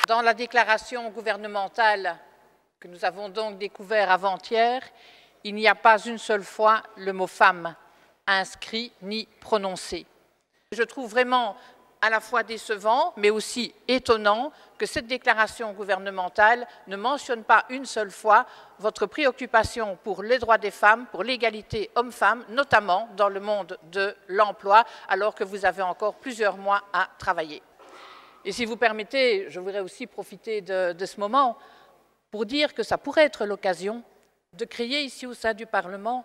Dans la déclaration gouvernementale que nous avons donc découvert avant-hier, il n'y a pas une seule fois le mot « femme » inscrit ni prononcé. Je trouve vraiment à la fois décevant, mais aussi étonnant que cette déclaration gouvernementale ne mentionne pas une seule fois votre préoccupation pour les droits des femmes, pour l'égalité hommes-femmes, notamment dans le monde de l'emploi, alors que vous avez encore plusieurs mois à travailler. Et si vous permettez, je voudrais aussi profiter de ce moment pour dire que ça pourrait être l'occasion de créer ici au sein du Parlement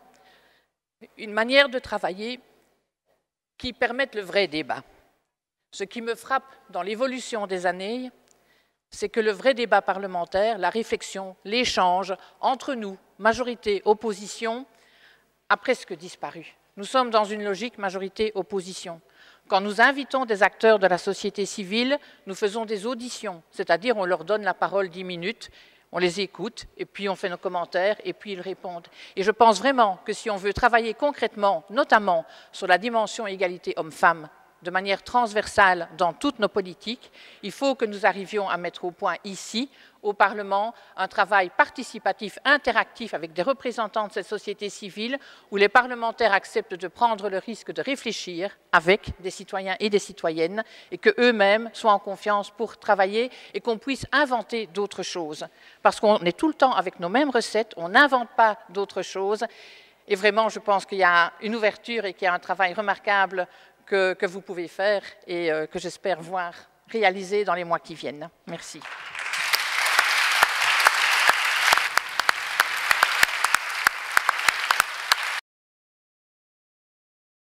une manière de travailler qui permette le vrai débat. Ce qui me frappe dans l'évolution des années, c'est que le vrai débat parlementaire, la réflexion, l'échange entre nous, majorité, opposition, a presque disparu. Nous sommes dans une logique majorité-opposition. Quand nous invitons des acteurs de la société civile, nous faisons des auditions, c'est-à-dire on leur donne la parole 10 minutes, on les écoute, et puis on fait nos commentaires, et puis ils répondent. Et je pense vraiment que si on veut travailler concrètement, notamment sur la dimension égalité homme-femme, de manière transversale dans toutes nos politiques, il faut que nous arrivions à mettre au point ici, au Parlement, un travail participatif, interactif avec des représentants de cette société civile où les parlementaires acceptent de prendre le risque de réfléchir avec des citoyens et des citoyennes et qu'eux-mêmes soient en confiance pour travailler et qu'on puisse inventer d'autres choses. Parce qu'on est tout le temps avec nos mêmes recettes, on n'invente pas d'autres choses. Et vraiment, je pense qu'il y a une ouverture et qu'il y a un travail remarquable que vous pouvez faire et que j'espère voir réalisé dans les mois qui viennent. Merci.